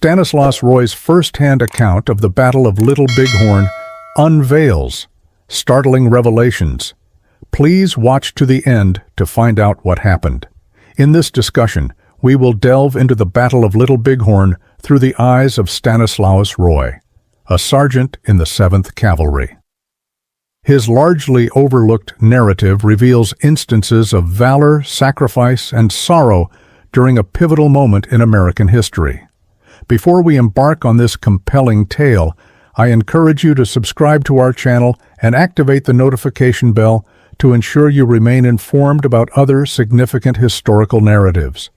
Stanislaus Roy's first-hand account of the Battle of Little Bighorn unveils startling revelations. Please watch to the end to find out what happened. In this discussion, we will delve into the Battle of Little Bighorn through the eyes of Stanislaus Roy, a sergeant in the 7th Cavalry. His largely overlooked narrative reveals instances of valor, sacrifice, and sorrow during a pivotal moment in American history. Before we embark on this compelling tale, I encourage you to subscribe to our channel and activate the notification bell to ensure you remain informed about other significant historical narratives.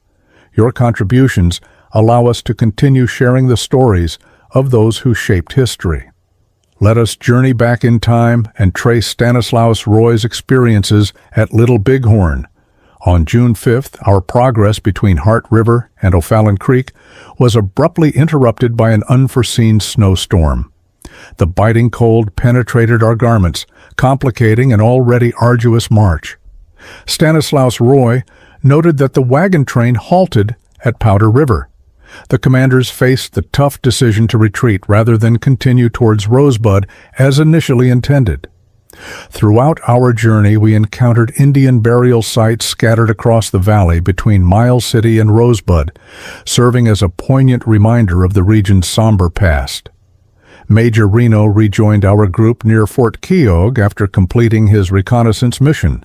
Your contributions allow us to continue sharing the stories of those who shaped history. Let us journey back in time and trace Stanislaus Roy's experiences at Little Bighorn. On June 5th, our progress between Heart River and O'Fallon Creek was abruptly interrupted by an unforeseen snowstorm. The biting cold penetrated our garments, complicating an already arduous march. Stanislaus Roy noted that the wagon train halted at Powder River. The commanders faced the tough decision to retreat rather than continue towards Rosebud as initially intended. Throughout our journey, we encountered Indian burial sites scattered across the valley between Miles City and Rosebud, serving as a poignant reminder of the region's somber past. Major Reno rejoined our group near Fort Keogh after completing his reconnaissance mission.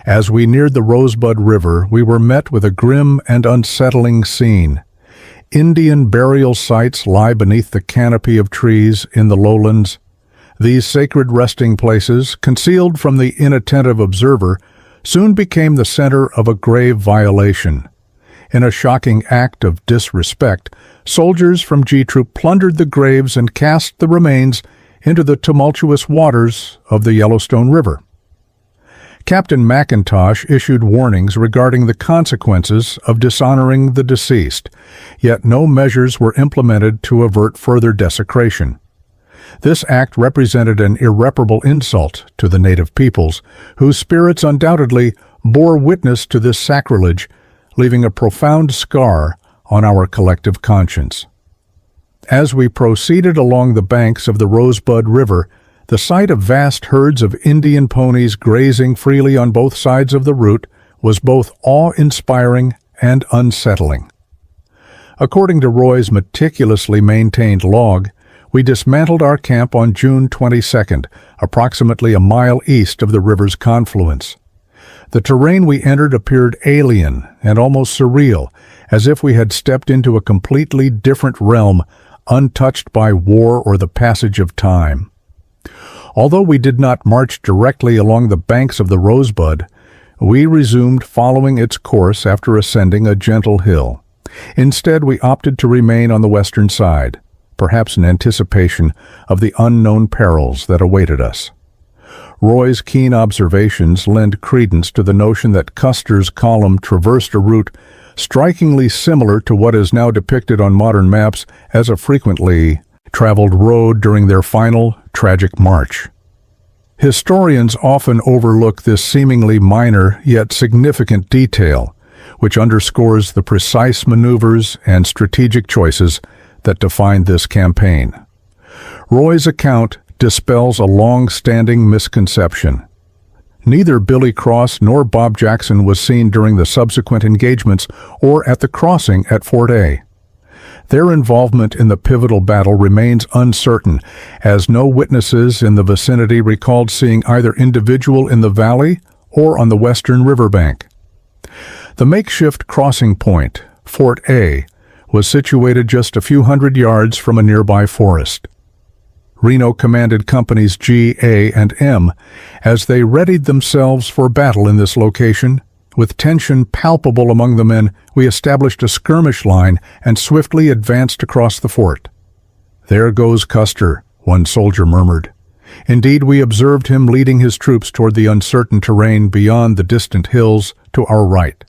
As we neared the Rosebud River, we were met with a grim and unsettling scene. Indian burial sites lie beneath the canopy of trees in the lowlands. These sacred resting places, concealed from the inattentive observer, soon became the center of a grave violation. In a shocking act of disrespect, soldiers from G Troop plundered the graves and cast the remains into the tumultuous waters of the Yellowstone River. Captain McIntosh issued warnings regarding the consequences of dishonoring the deceased, yet no measures were implemented to avert further desecration. This act represented an irreparable insult to the native peoples, whose spirits undoubtedly bore witness to this sacrilege, leaving a profound scar on our collective conscience. As we proceeded along the banks of the Rosebud River, the sight of vast herds of Indian ponies grazing freely on both sides of the route was both awe-inspiring and unsettling. According to Roy's meticulously maintained log, we dismantled our camp on June 22nd, approximately a mile east of the river's confluence. The terrain we entered appeared alien and almost surreal, as if we had stepped into a completely different realm, untouched by war or the passage of time. Although we did not march directly along the banks of the Rosebud, we resumed following its course after ascending a gentle hill. Instead, we opted to remain on the western side, perhaps in anticipation of the unknown perils that awaited us. Roy's keen observations lend credence to the notion that Custer's column traversed a route strikingly similar to what is now depicted on modern maps as a frequently traveled road during their final, tragic march. Historians often overlook this seemingly minor yet significant detail, which underscores the precise maneuvers and strategic choices that defined this campaign. Roy's account dispels a long-standing misconception. Neither Billy Cross nor Bob Jackson was seen during the subsequent engagements or at the crossing at Fort A. Their involvement in the pivotal battle remains uncertain, as no witnesses in the vicinity recalled seeing either individual in the valley or on the western riverbank. The makeshift crossing point, Fort A, was situated just a few hundred yards from a nearby forest. Reno commanded Companies G, A, and M as they readied themselves for battle in this location. With tension palpable among the men, we established a skirmish line and swiftly advanced across the fort. "There goes Custer," one soldier murmured. Indeed, we observed him leading his troops toward the uncertain terrain beyond the distant hills to our right.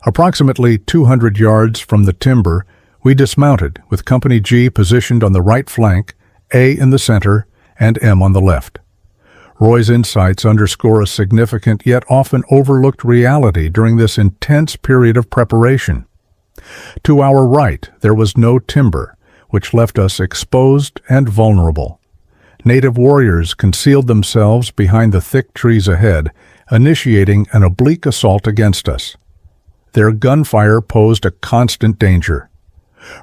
Approximately 200 yards from the timber, we dismounted, with Company G positioned on the right flank, A in the center, and M on the left. Roy's insights underscore a significant yet often overlooked reality during this intense period of preparation. To our right, there was no timber, which left us exposed and vulnerable. Native warriors concealed themselves behind the thick trees ahead, initiating an oblique assault against us. Their gunfire posed a constant danger.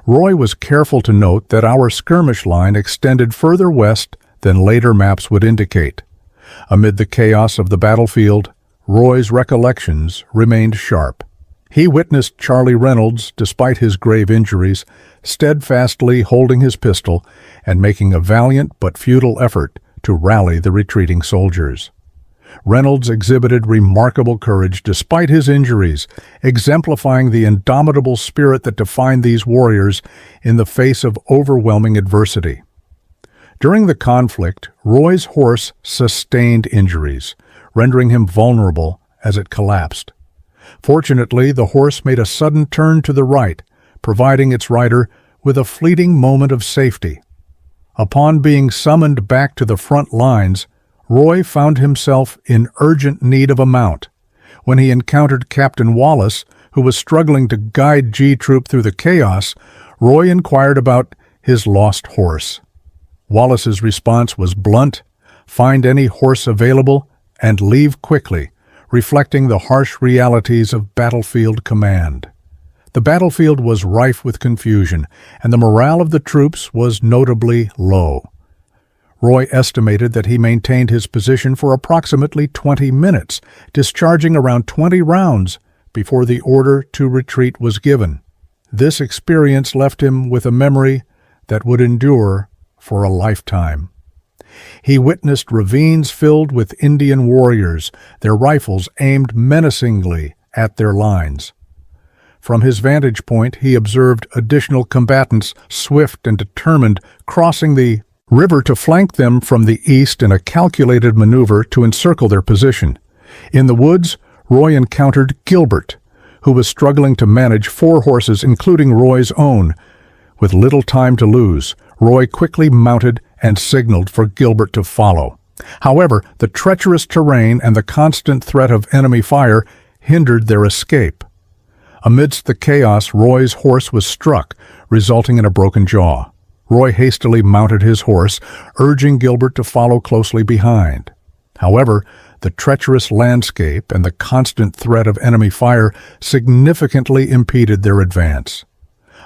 Roy was careful to note that our skirmish line extended further west than later maps would indicate. Amid the chaos of the battlefield, Roy's recollections remained sharp. He witnessed Charlie Reynolds, despite his grave injuries, steadfastly holding his pistol and making a valiant but futile effort to rally the retreating soldiers. Reynolds exhibited remarkable courage despite his injuries, exemplifying the indomitable spirit that defined these warriors in the face of overwhelming adversity. During the conflict, Roy's horse sustained injuries, rendering him vulnerable as it collapsed. Fortunately, the horse made a sudden turn to the right, providing its rider with a fleeting moment of safety. Upon being summoned back to the front lines, Roy found himself in urgent need of a mount. When he encountered Captain Wallace, who was struggling to guide G Troop through the chaos, Roy inquired about his lost horse. Wallace's response was blunt: "Find any horse available and leave quickly," reflecting the harsh realities of battlefield command. The battlefield was rife with confusion, and the morale of the troops was notably low. Roy estimated that he maintained his position for approximately 20 minutes, discharging around 20 rounds before the order to retreat was given. This experience left him with a memory that would endure for a lifetime. He witnessed ravines filled with Indian warriors, their rifles aimed menacingly at their lines. From his vantage point, he observed additional combatants, swift and determined, crossing the river to flank them from the east in a calculated maneuver to encircle their position. In the woods, Roy encountered Gilbert, who was struggling to manage 4 horses, including Roy's own. With little time to lose, Roy quickly mounted and signaled for Gilbert to follow. However, the treacherous terrain and the constant threat of enemy fire hindered their escape. Amidst the chaos, Roy's horse was struck, resulting in a broken jaw. Roy hastily mounted his horse, urging Gilbert to follow closely behind. However, the treacherous landscape and the constant threat of enemy fire significantly impeded their advance.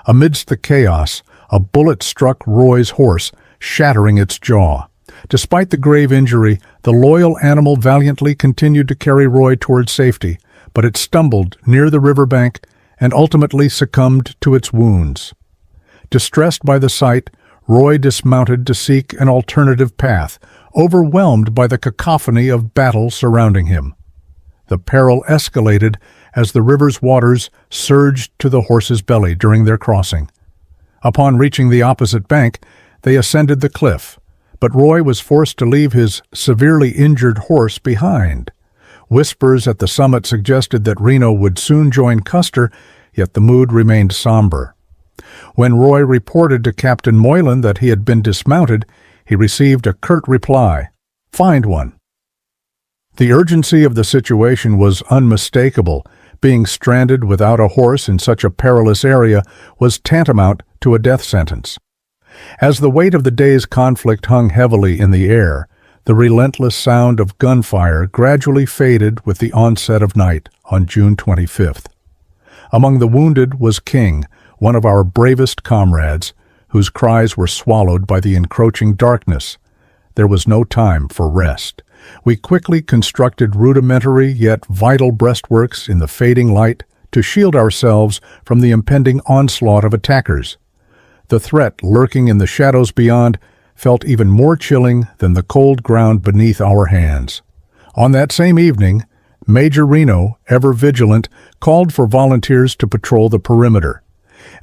Amidst the chaos, a bullet struck Roy's horse, shattering its jaw. Despite the grave injury, the loyal animal valiantly continued to carry Roy toward safety, but it stumbled near the riverbank and ultimately succumbed to its wounds. Distressed by the sight, Roy dismounted to seek an alternative path, overwhelmed by the cacophony of battle surrounding him. The peril escalated as the river's waters surged to the horse's belly during their crossing. Upon reaching the opposite bank, they ascended the cliff, but Roy was forced to leave his severely injured horse behind. Whispers at the summit suggested that Reno would soon join Custer, yet the mood remained somber. When Roy reported to Captain Moylan that he had been dismounted, he received a curt reply: "Find one." The urgency of the situation was unmistakable. Being stranded without a horse in such a perilous area was tantamount to a death sentence. As the weight of the day's conflict hung heavily in the air, the relentless sound of gunfire gradually faded with the onset of night on June 25th. Among the wounded was King, one of our bravest comrades, whose cries were swallowed by the encroaching darkness. There was no time for rest. We quickly constructed rudimentary yet vital breastworks in the fading light to shield ourselves from the impending onslaught of attackers. The threat lurking in the shadows beyond felt even more chilling than the cold ground beneath our hands. On that same evening, Major Reno, ever vigilant, called for volunteers to patrol the perimeter.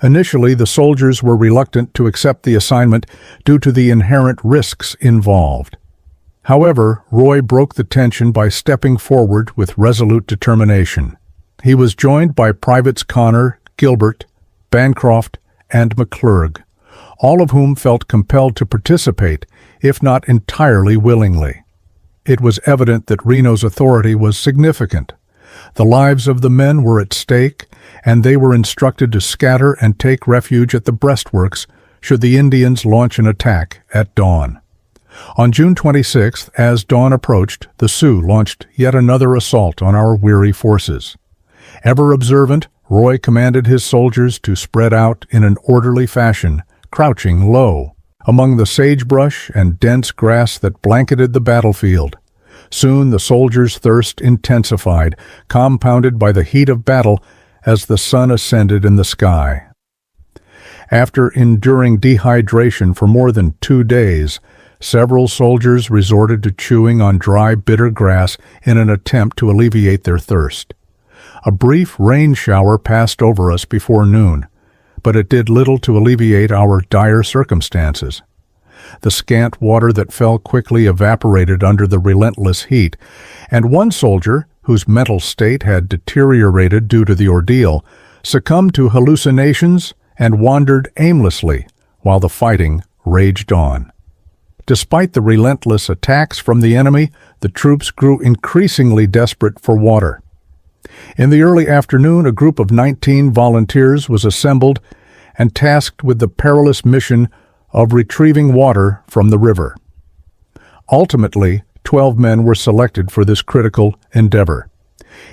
Initially, the soldiers were reluctant to accept the assignment due to the inherent risks involved. However, Roy broke the tension by stepping forward with resolute determination. He was joined by Privates Connor, Gilbert, Bancroft, and McClurg, all of whom felt compelled to participate, if not entirely willingly. It was evident that Reno's authority was significant. The lives of the men were at stake, and they were instructed to scatter and take refuge at the breastworks should the Indians launch an attack at dawn. On June 26th, as dawn approached, the Sioux launched yet another assault on our weary forces. Ever observant, Roy commanded his soldiers to spread out in an orderly fashion, crouching low, among the sagebrush and dense grass that blanketed the battlefield. Soon the soldiers' thirst intensified, compounded by the heat of battle as the sun ascended in the sky. After enduring dehydration for more than 2 days, several soldiers resorted to chewing on dry, bitter grass in an attempt to alleviate their thirst. A brief rain shower passed over us before noon, but it did little to alleviate our dire circumstances. The scant water that fell quickly evaporated under the relentless heat, and one soldier, whose mental state had deteriorated due to the ordeal, succumbed to hallucinations and wandered aimlessly while the fighting raged on. Despite the relentless attacks from the enemy, the troops grew increasingly desperate for water. In the early afternoon, a group of 19 volunteers was assembled and tasked with the perilous mission of retrieving water from the river. Ultimately, 12 men were selected for this critical endeavor.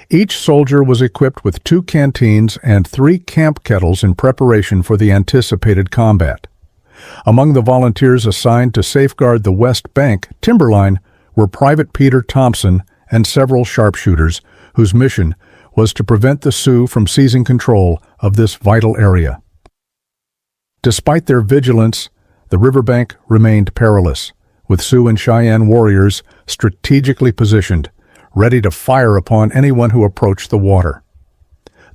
Each soldier was equipped with 2 canteens and 3 camp kettles in preparation for the anticipated combat. Among the volunteers assigned to safeguard the West Bank timberline were Private Peter Thompson and several sharpshooters, whose mission was to prevent the Sioux from seizing control of this vital area. Despite their vigilance, the riverbank remained perilous, with Sioux and Cheyenne warriors strategically positioned, ready to fire upon anyone who approached the water.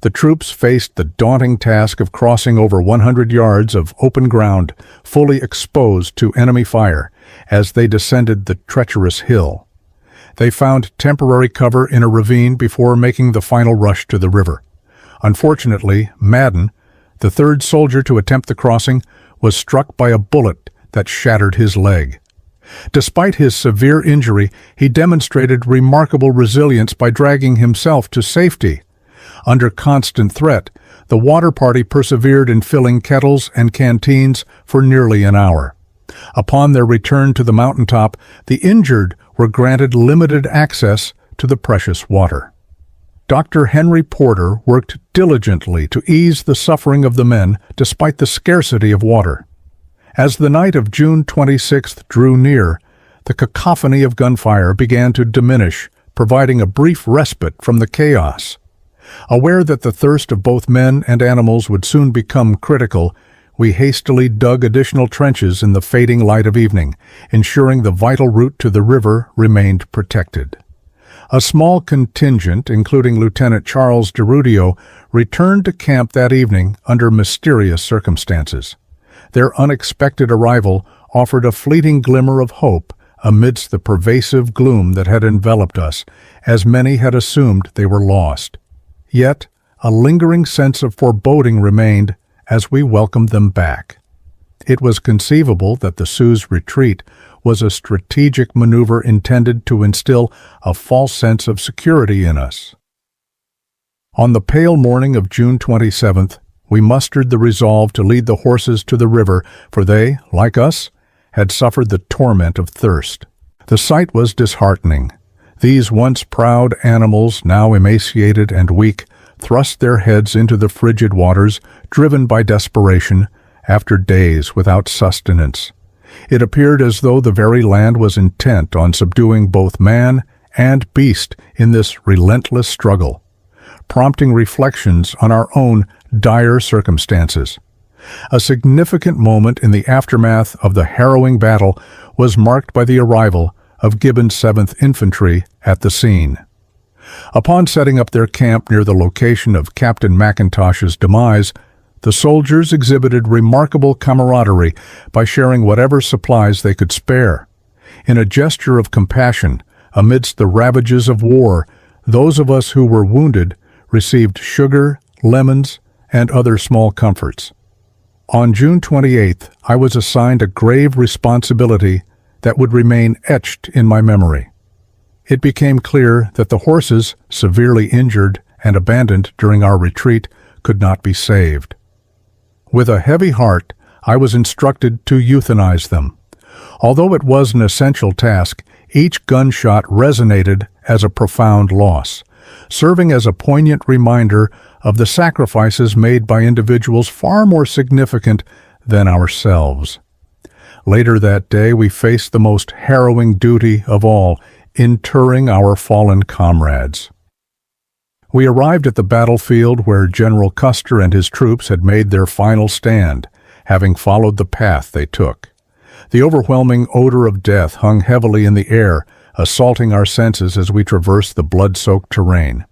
The troops faced the daunting task of crossing over 100 yards of open ground, fully exposed to enemy fire, as they descended the treacherous hill. They found temporary cover in a ravine before making the final rush to the river. Unfortunately, Madden, the 3rd soldier to attempt the crossing, was struck by a bullet that shattered his leg. Despite his severe injury, he demonstrated remarkable resilience by dragging himself to safety. Under constant threat, the water party persevered in filling kettles and canteens for nearly an hour. Upon their return to the mountaintop, the injured were granted limited access to the precious water. Dr. Henry Porter worked diligently to ease the suffering of the men despite the scarcity of water. As the night of June 26th drew near, the cacophony of gunfire began to diminish, providing a brief respite from the chaos. Aware that the thirst of both men and animals would soon become critical, we hastily dug additional trenches in the fading light of evening, ensuring the vital route to the river remained protected. A small contingent, including Lieutenant Charles DeRudio, returned to camp that evening under mysterious circumstances. Their unexpected arrival offered a fleeting glimmer of hope amidst the pervasive gloom that had enveloped us, as many had assumed they were lost. Yet, a lingering sense of foreboding remained as we welcomed them back. It was conceivable that the Sioux's retreat was a strategic maneuver intended to instill a false sense of security in us. On the pale morning of June 27th, we mustered the resolve to lead the horses to the river, for they, like us, had suffered the torment of thirst. The sight was disheartening. These once proud animals, now emaciated and weak, thrust their heads into the frigid waters, driven by desperation, after days without sustenance. It appeared as though the very land was intent on subduing both man and beast in this relentless struggle, prompting reflections on our own dire circumstances. A significant moment in the aftermath of the harrowing battle was marked by the arrival of Gibbon's 7th Infantry at the scene. Upon setting up their camp near the location of Captain McIntosh's demise, the soldiers exhibited remarkable camaraderie by sharing whatever supplies they could spare. In a gesture of compassion, amidst the ravages of war, those of us who were wounded received sugar, lemons, and other small comforts. On June 28th, I was assigned a grave responsibility that would remain etched in my memory. It became clear that the horses, severely injured and abandoned during our retreat, could not be saved. With a heavy heart, I was instructed to euthanize them. Although it was an essential task, each gunshot resonated as a profound loss, serving as a poignant reminder of the sacrifices made by individuals far more significant than ourselves. Later that day, we faced the most harrowing duty of all, interring our fallen comrades. We arrived at the battlefield where General Custer and his troops had made their final stand, having followed the path they took. The overwhelming odor of death hung heavily in the air, assaulting our senses as we traversed the blood-soaked terrain.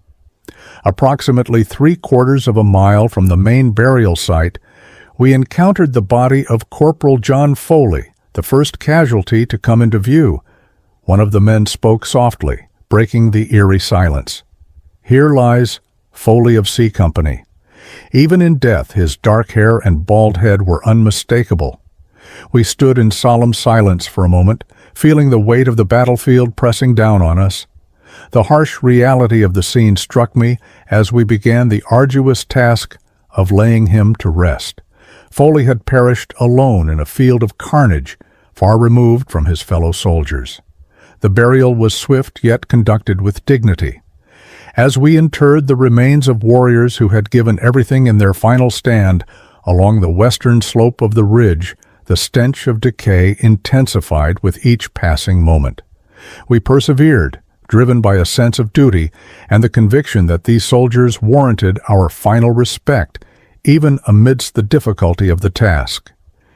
Approximately 3/4 of a mile from the main burial site, we encountered the body of Corporal John Foley, the first casualty to come into view. One of the men spoke softly, breaking the eerie silence. "Here lies Foley of C Company." Even in death, his dark hair and bald head were unmistakable. We stood in solemn silence for a moment, feeling the weight of the battlefield pressing down on us. The harsh reality of the scene struck me as we began the arduous task of laying him to rest. Foley had perished alone in a field of carnage, far removed from his fellow soldiers. The burial was swift yet conducted with dignity. As we interred the remains of warriors who had given everything in their final stand along the western slope of the ridge, the stench of decay intensified with each passing moment. We persevered, driven by a sense of duty and the conviction that these soldiers warranted our final respect, even amidst the difficulty of the task.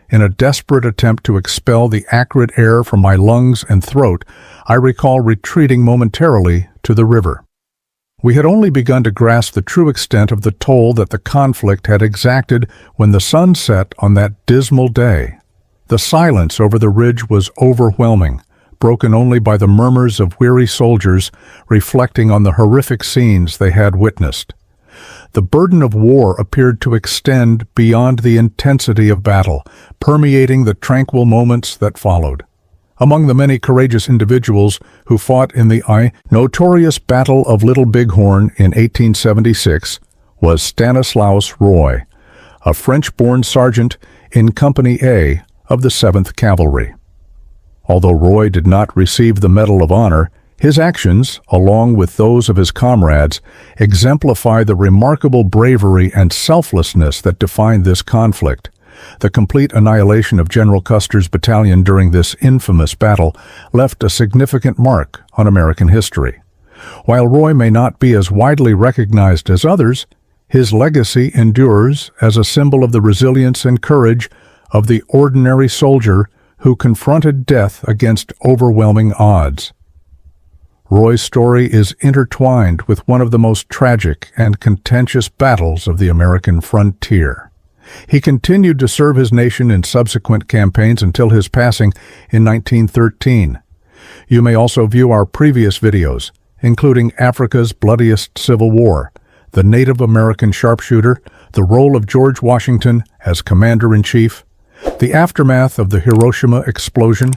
In a desperate attempt to expel the acrid air from my lungs and throat, I recall retreating momentarily to the river. We had only begun to grasp the true extent of the toll that the conflict had exacted when the sun set on that dismal day. The silence over the ridge was overwhelming, broken only by the murmurs of weary soldiers reflecting on the horrific scenes they had witnessed. The burden of war appeared to extend beyond the intensity of battle, permeating the tranquil moments that followed. Among the many courageous individuals who fought in the notorious Battle of Little Bighorn in 1876 was Stanislaus Roy, a French-born sergeant in Company A of the 7th Cavalry. Although Roy did not receive the Medal of Honor, his actions, along with those of his comrades, exemplify the remarkable bravery and selflessness that defined this conflict. The complete annihilation of General Custer's battalion during this infamous battle left a significant mark on American history. While Roy may not be as widely recognized as others, his legacy endures as a symbol of the resilience and courage of the ordinary soldier who confronted death against overwhelming odds. Roy's story is intertwined with one of the most tragic and contentious battles of the American frontier. He continued to serve his nation in subsequent campaigns until his passing in 1913. You may also view our previous videos, including Africa's bloodiest civil war, the Native American sharpshooter, the role of George Washington as Commander-in-Chief, the aftermath of the Hiroshima explosion,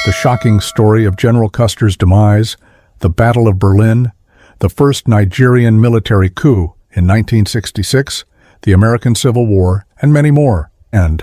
the shocking story of General Custer's demise, the Battle of Berlin, the first Nigerian military coup in 1966, the American Civil War, and many more. And